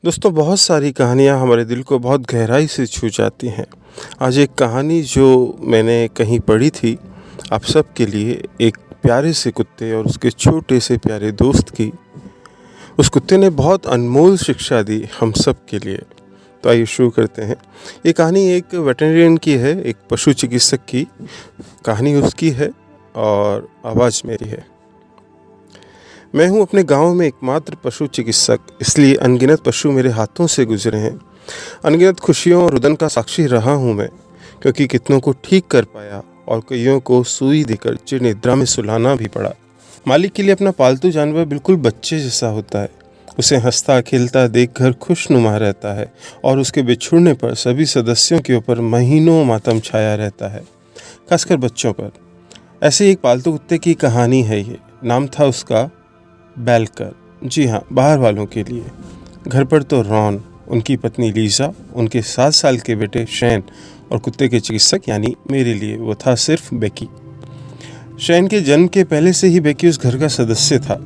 दोस्तों, बहुत सारी कहानियाँ हमारे दिल को बहुत गहराई से छू जाती हैं। आज एक कहानी जो मैंने कहीं पढ़ी थी, आप सब के लिए, एक प्यारे से कुत्ते और उसके छोटे से प्यारे दोस्त की। उस कुत्ते ने बहुत अनमोल शिक्षा दी हम सब के लिए। तो आइए शुरू करते हैं। ये कहानी एक वेटरनरियन की है, एक पशु चिकित्सक की। कहानी उसकी है और आवाज़ मेरी है। मैं हूँ अपने गांव में एकमात्र पशु चिकित्सक, इसलिए अनगिनत पशु मेरे हाथों से गुजरे हैं। अनगिनत खुशियों और रुदन का साक्षी रहा हूँ मैं, क्योंकि कितनों को ठीक कर पाया और कईयों को सुई देकर चिर निद्रा में सुलाना भी पड़ा। मालिक के लिए अपना पालतू जानवर बिल्कुल बच्चे जैसा होता है। उसे हंसता खेलता देख घर खुशनुमा रहता है और उसके बिछुड़ने पर सभी सदस्यों के ऊपर महीनों मातम छाया रहता है, खासकर बच्चों पर। ऐसे एक पालतू कुत्ते की कहानी है ये। नाम था उसका बेलकर। जी हाँ, बाहर वालों के लिए। घर पर तो रॉन, उनकी पत्नी लीजा, उनके 7 साल के बेटे शैन और कुत्ते के चिकित्सक यानी मेरे लिए वो था सिर्फ बेकी। शैन के जन्म के पहले से ही बेकी उस घर का सदस्य था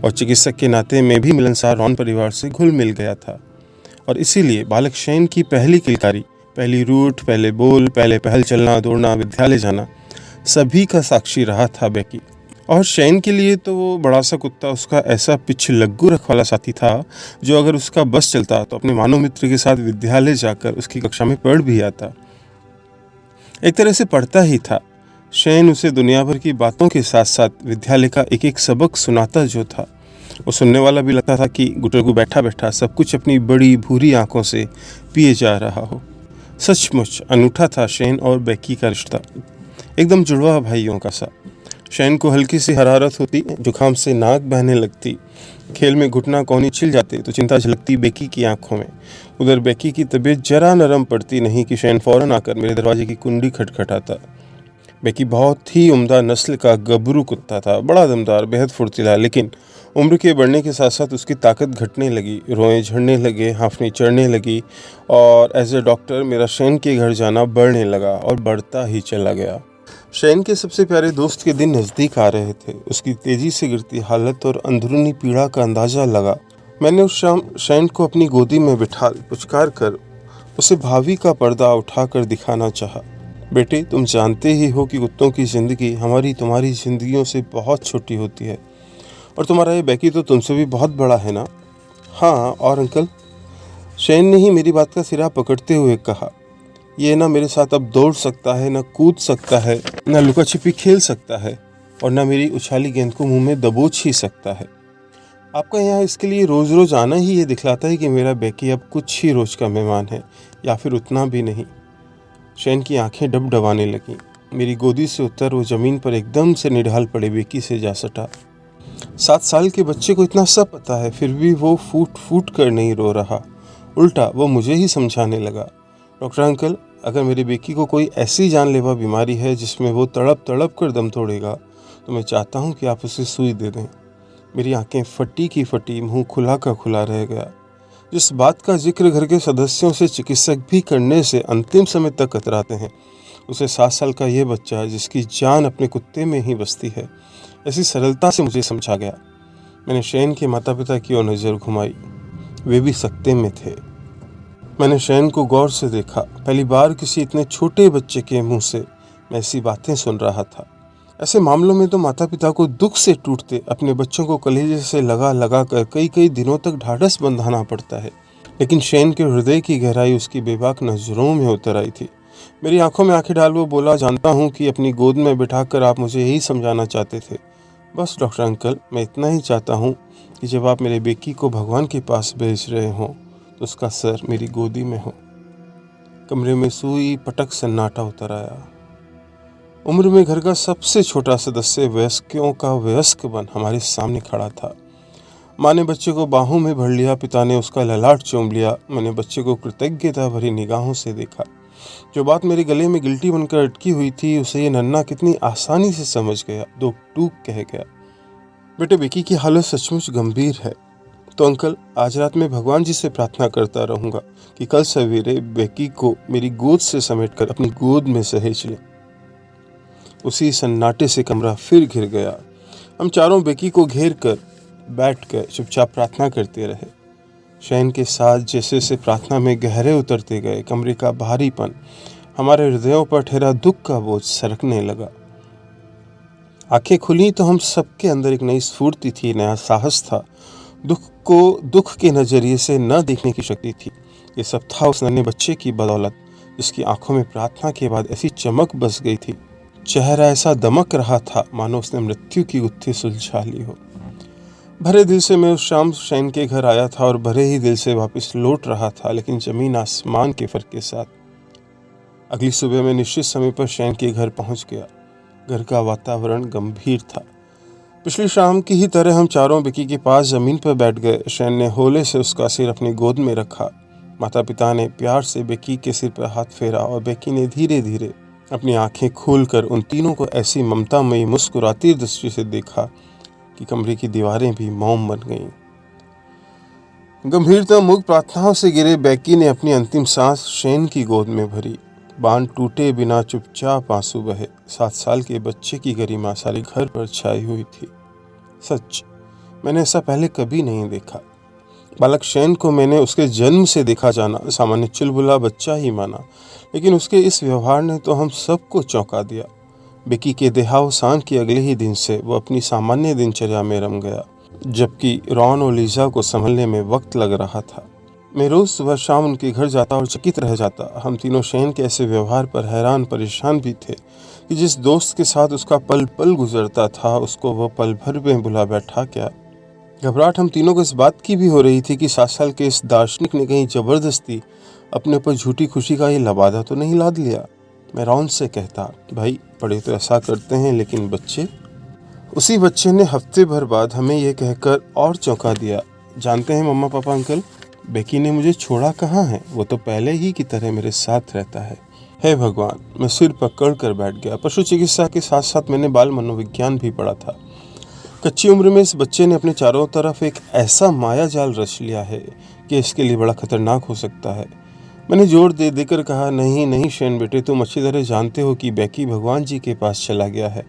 और चिकित्सक के नाते मैं भी मिलनसार रॉन परिवार से घुल मिल गया था। और इसीलिए बालक शैन की पहली किलकारी, पहली रूट, पहले बोल, पहले पहल चलना, दौड़ना, विद्यालय जाना, सभी का साक्षी रहा था बेकी। और शैन के लिए तो वो बड़ा सा कुत्ता उसका ऐसा पिछलग्गू रख वाला साथी था, जो अगर उसका बस चलता तो अपने मानव मित्र के साथ विद्यालय जाकर उसकी कक्षा में पढ़ भी आता। एक तरह से पढ़ता ही था। शैन उसे दुनिया भर की बातों के साथ साथ विद्यालय का एक एक सबक सुनाता जो था। वो सुनने वाला भी लगता था कि गुटरगु बैठा बैठा सब कुछ अपनी बड़ी भूरी आंखों से पिए जा रहा हो। सचमुच अनूठा था शैन और बेकी का रिश्ता, एकदम जुड़वा भाइयों का सा। शैन को हल्की सी हरारत होती, जुकाम से नाक बहने लगती, खेल में घुटना कोहनी छिल जाते तो चिंता झलकती बेकी की आंखों में। उधर बेकी की तबीयत जरा नरम पड़ती नहीं कि शैन फौरन आकर मेरे दरवाजे की कुंडी खटखटाता। बेकी बहुत ही उम्दा नस्ल का गबरू कुत्ता था, बड़ा दमदार, बेहद फुर्तीला, लेकिन उम्र के बढ़ने के साथ साथ उसकी ताकत घटने लगी। रोएं झड़ने लगे, हांफनी चढ़ने लगी और एज ए डॉक्टर मेरा शैन के घर जाना बढ़ने लगा और बढ़ता ही चला गया। शैन के सबसे प्यारे दोस्त के दिन नज़दीक आ रहे थे। उसकी तेजी से गिरती हालत और अंदरूनी पीड़ा का अंदाज़ा लगा। मैंने उस शाम शैन को अपनी गोदी में बिठा पुचकार कर उसे भावी का पर्दा उठाकर दिखाना चाहा। बेटे, तुम जानते ही हो कि कुत्तों की ज़िंदगी हमारी तुम्हारी ज़िंदगियों से बहुत छोटी होती है, और तुम्हारा ये बेकी तो तुमसे भी बहुत बड़ा है ना। हाँ, और अंकल, शैन ने ही मेरी बात का सिरा पकड़ते हुए कहा। ये ना मेरे साथ अब दौड़ सकता है, ना कूद सकता है, ना लुका छिपी खेल सकता है, और ना मेरी उछाली गेंद को मुंह में दबोच ही सकता है। आपका यहाँ इसके लिए रोज़ रोज़ आना ही ये दिखलाता है कि मेरा बेकी अब कुछ ही रोज़ का मेहमान है, या फिर उतना भी नहीं। शैन की आंखें डबडबाने लगीं। मेरी गोदी से उतर वो ज़मीन पर एकदम से निढाल पड़े बेकी से जा सटा। 7 साल के बच्चे को इतना सब पता है, फिर भी वो फूट फूट कर नहीं रो रहा। उल्टा वो मुझे ही समझाने लगा। डॉक्टर अंकल, अगर मेरे बेकी को कोई ऐसी जानलेवा बीमारी है जिसमें वो तड़प तड़प कर दम तोड़ेगा, तो मैं चाहता हूँ कि आप उसे सुई दे दें। मेरी आंखें फटी की फटी, मुंह खुला का खुला रह गया। जिस बात का जिक्र घर के सदस्यों से चिकित्सक भी करने से अंतिम समय तक कतराते हैं, उसे 7 साल का ये बच्चा जिसकी जान अपने कुत्ते में ही बसती है, ऐसी सरलता से मुझे समझा गया। मैंने शैन के माता पिता की ओर नज़र घुमाई। वे भी सकते में थे। मैंने शैन को गौर से देखा। पहली बार किसी इतने छोटे बच्चे के मुंह से मैं ऐसी बातें सुन रहा था। ऐसे मामलों में तो माता पिता को दुख से टूटते अपने बच्चों को कलेजे से लगा लगा कर कई कई दिनों तक ढाढ़स बंधाना पड़ता है, लेकिन शैन के हृदय की गहराई उसकी बेबाक नज़रों में उतर आई थी। मेरी आंखों में आंखें डाल वो बोला, जानता हूँ कि अपनी गोद में बिठाकर आप मुझे यही समझाना चाहते थे। बस डॉक्टर अंकल, मैं इतना ही चाहता हूँ कि जब आप मेरे बेकी को भगवान के पास भेज रहे हों तो उसका सर मेरी गोदी में हो। कमरे में सुई पटक सन्नाटा उतर आया। उम्र में घर का सबसे छोटा सदस्य वयस्कों का वयस्क बन हमारे सामने खड़ा था। माँ ने बच्चे को बाहों में भर लिया, पिता ने उसका ललाट चूम लिया। मैंने बच्चे को कृतज्ञता भरी निगाहों से देखा। जो बात मेरे गले में गिल्टी बनकर अटकी हुई थी, उसे ये नन्हा कितनी आसानी से समझ गया, दो टूक कह गया। बेटे, बेकी की हालत सचमुच गंभीर है। तो अंकल, आज रात में भगवान जी से प्रार्थना करता रहूंगा कि कल सवेरे बेकी को मेरी गोद से समेटकर अपनी गोद में सहेज लें। उसी सन्नाटे से कमरा फिर घिर गया। हम चारों बेकी को घेर कर बैठ कर चुपचाप प्रार्थना करते रहे। शयन के साथ जैसे जैसे प्रार्थना में गहरे उतरते गए, कमरे का भारीपन, हमारे हृदयों पर ठहरा दुख का बोझ सरकने लगा। आंखें खुली तो हम सबके अंदर एक नई स्फूर्ति थी, नया साहस था। दुख को दुख के नजरिए से न देखने की शक्ति थी। ये सब था उस नन्हे बच्चे की बदौलत, जिसकी आंखों में प्रार्थना के बाद ऐसी चमक बस गई थी। चेहरा ऐसा दमक रहा था मानो उसने मृत्यु की गुत्थी सुलझा ली हो। भरे दिल से मैं उस शाम शयन के घर आया था और भरे ही दिल से वापस लौट रहा था, लेकिन जमीन आसमान के फर्क के साथ। अगली सुबह मैं निश्चित समय पर शयन के घर पहुंच गया। घर का वातावरण गंभीर था। पिछली शाम की ही तरह हम चारों बेकी के पास जमीन पर बैठ गए। शयन ने होले से उसका सिर अपनी गोद में रखा। माता पिता ने प्यार से बेकी के सिर पर हाथ फेरा और बेकी ने धीरे धीरे अपनी आंखें खोलकर उन तीनों को ऐसी ममतामयी मुस्कुराती दृष्टि से देखा कि कमरे की दीवारें भी मौन बन गईं। गंभीरता मुक्त प्रार्थनाओं से गिरे बेकी ने अपनी अंतिम सांस शयन की गोद में भरी। बांध टूटे बिना चुपचाप आंसू बहे। 7 साल के बच्चे की गरिमा सारे घर पर छाई हुई थी। सच, मैंने ऐसा पहले कभी नहीं देखा। बालक शयन को मैंने उसके जन्म से देखा जाना सामान्य चुलबुला बच्चा ही माना, लेकिन उसके इस व्यवहार ने तो हम सबको चौंका दिया। बेकी के देहावसान के अगले ही दिन से वो अपनी सामान्य दिनचर्या में रम गया, जबकि रॉन और लीजा को संभलने में वक्त लग रहा था। मैं रोज सुबह शाम उनके घर जाता और चकित रह जाता। हम तीनों शयन के ऐसे व्यवहार पर हैरान परेशान भी थे कि जिस दोस्त के साथ उसका पल पल गुजरता था, उसको वह पल भर में भुला बैठा क्या। घबराहट हम तीनों को इस बात की भी हो रही थी कि 7 साल के इस दार्शनिक ने कहीं जबरदस्ती अपने पर झूठी खुशी का ये लबादा तो नहीं लाद लिया। मैं रॉन से कहता, भाई बड़े तो ऐसा करते हैं, लेकिन बच्चे। उसी बच्चे ने हफ्ते भर बाद हमें यह कहकर और चौंका दिया, जानते हैं मम्मा पापा अंकल, बेकी ने मुझे छोड़ा कहाँ है, वो तो पहले ही की तरह मेरे साथ रहता है। हे भगवान, मैं सिर पकड़ कर बैठ गया। पशु चिकित्सा के साथ साथ मैंने बाल मनोविज्ञान भी पढ़ा था। कच्ची उम्र में इस बच्चे ने अपने चारों तरफ एक ऐसा माया जाल रच लिया है कि इसके लिए बड़ा खतरनाक हो सकता है। मैंने जोर दे देकर कहा, नहीं नहीं शयन बेटे, तुम अच्छी तरह जानते हो कि बेकी भगवान जी के पास चला गया है।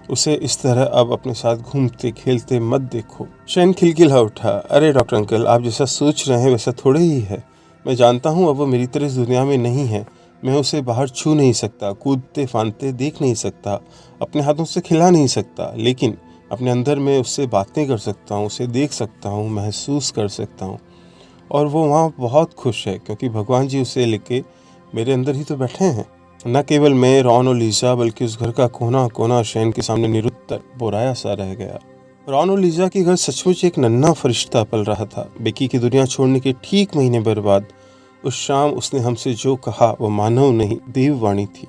उसे इस तरह अब अपने साथ घूमते खेलते मत देखो। शयन खिलखिला उठा, अरे डॉक्टर अंकल, आप जैसा सोच रहे हैं वैसा थोड़े ही है। मैं जानता हूँ अब वो मेरी तरह इस दुनिया में नहीं है। मैं उसे बाहर छू नहीं सकता, कूदते फांदते देख नहीं सकता, अपने हाथों से खिला नहीं सकता, लेकिन अपने अंदर में उससे बातें कर सकता हूँ, उसे देख सकता हूँ, महसूस कर सकता हूँ। और वो वहाँ बहुत खुश है, क्योंकि भगवान जी उसे लेके मेरे अंदर ही तो बैठे हैं। न केवल मैं, रॉन और लीजा, बल्कि उस घर का कोना कोना शयन के सामने निरुत्तर बोराया सा रह गया। रॉन और लीजा के घर सचमुच एक नन्हा फरिश्ता पल रहा था। बेकी की दुनिया छोड़ने के ठीक महीने भर बाद उस शाम उसने हमसे जो कहा वो मानव नहीं, देववाणी थी।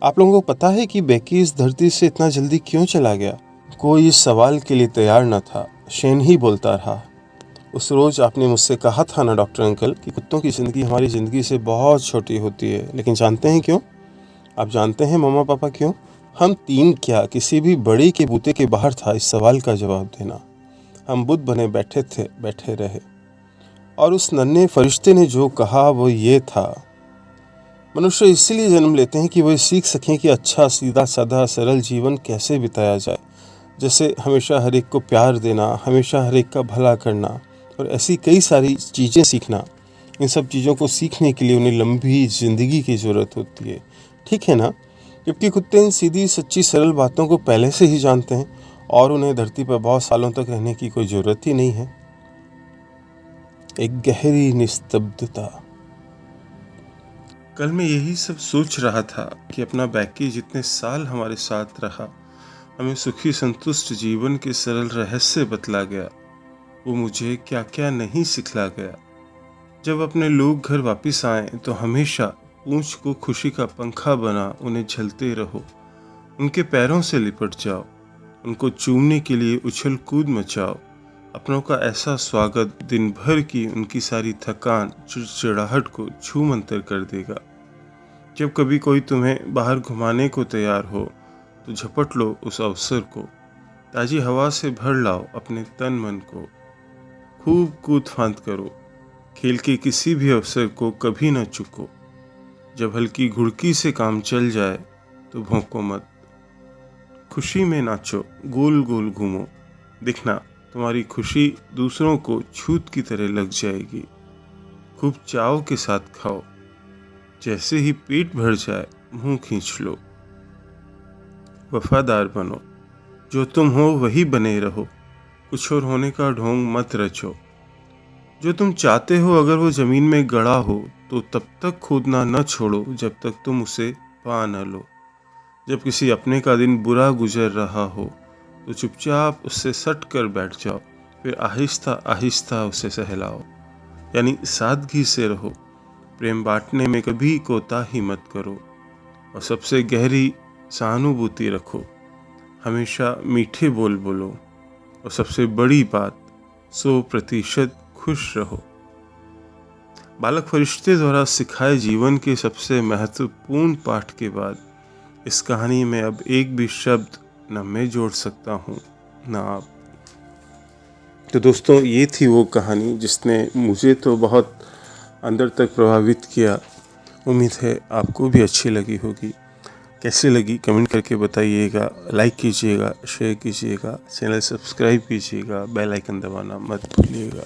आप लोगों को पता है कि बेकी इस धरती से इतना जल्दी क्यों चला गया? कोई इस सवाल के लिए तैयार न था। शयन ही बोलता रहा, उस रोज आपने मुझसे कहा था ना डॉक्टर अंकल कि कुत्तों की ज़िंदगी हमारी ज़िंदगी से बहुत छोटी होती है, लेकिन जानते हैं क्यों? आप जानते हैं मम्मा पापा क्यों? हम 3 क्या, किसी भी बड़ी के बूते के बाहर था इस सवाल का जवाब देना। हम बुद्ध बने बैठे थे, बैठे रहे, और उस नन्हे फरिश्ते ने जो कहा वो ये था, मनुष्य इसीलिए जन्म लेते हैं कि वो सीख सकें कि अच्छा सीधा साधा सरल जीवन कैसे बिताया जाए, जैसे हमेशा हर एक को प्यार देना, हमेशा हर एक का भला करना और ऐसी कई सारी चीज़ें सीखना। इन सब चीज़ों को सीखने के लिए उन्हें लंबी ज़िंदगी की ज़रूरत होती है, ठीक है ना? जबकि कुत्ते इन सीधी सच्ची सरल बातों को पहले से ही जानते हैं और उन्हें धरती पर बहुत सालों तक रहने की कोई ज़रूरत ही नहीं है। एक गहरी निस्तब्धता। कल मैं यही सब सोच रहा था कि अपना बेकी जितने साल हमारे साथ रहा, हमें सुखी संतुष्ट जीवन के सरल रहस्य बतला गया, वो मुझे क्या क्या नहीं सिखला गया। जब अपने लोग घर वापस आए तो हमेशा पूंछ को खुशी का पंखा बना उन्हें झलते रहो, उनके पैरों से लिपट जाओ, उनको चूमने के लिए उछल कूद मचाओ। अपनों का ऐसा स्वागत दिन भर की उनकी सारी थकान, चिड़चिड़ाहट को छू मंतर कर देगा। जब कभी कोई तुम्हें बाहर घुमाने को तैयार हो तो झपट लो उस अवसर को, ताज़ी हवा से भर लाओ अपने तन मन को, खूब कूद फांद करो, खेल के किसी भी अवसर को कभी न चुको। जब हल्की घुड़की से काम चल जाए तो भौंको मत, खुशी में नाचो, गोल गोल घूमो, दिखना तुम्हारी खुशी दूसरों को छूत की तरह लग जाएगी। खूब चाव के साथ खाओ, जैसे ही पेट भर जाए मुंह खींच लो। वफादार बनो, जो तुम हो वही बने रहो, कुछ और होने का ढोंग मत रचो। जो तुम चाहते हो अगर वो जमीन में गड़ा हो तो तब तक खोदना न छोड़ो जब तक तुम उसे पा न लो। जब किसी अपने का दिन बुरा गुजर रहा हो तो चुपचाप उससे सट कर बैठ जाओ, फिर आहिस्ता आहिस्ता उसे सहलाओ। यानी सादगी से रहो, प्रेम बांटने में कभी कोताही मत करो और सबसे गहरी सहानुभूति रखो। हमेशा मीठे बोल बोलो और सबसे बड़ी बात 100% खुश रहो। बालक फरिश्ते द्वारा सिखाए जीवन के सबसे महत्वपूर्ण पाठ के बाद इस कहानी में अब एक भी शब्द न मैं जोड़ सकता हूँ न आप। तो दोस्तों, ये थी वो कहानी जिसने मुझे तो बहुत अंदर तक प्रभावित किया। उम्मीद है आपको भी अच्छी लगी होगी। कैसे लगी कमेंट करके बताइएगा, लाइक कीजिएगा, शेयर कीजिएगा, चैनल सब्सक्राइब कीजिएगा, बेल आइकन दबाना मत भूलिएगा।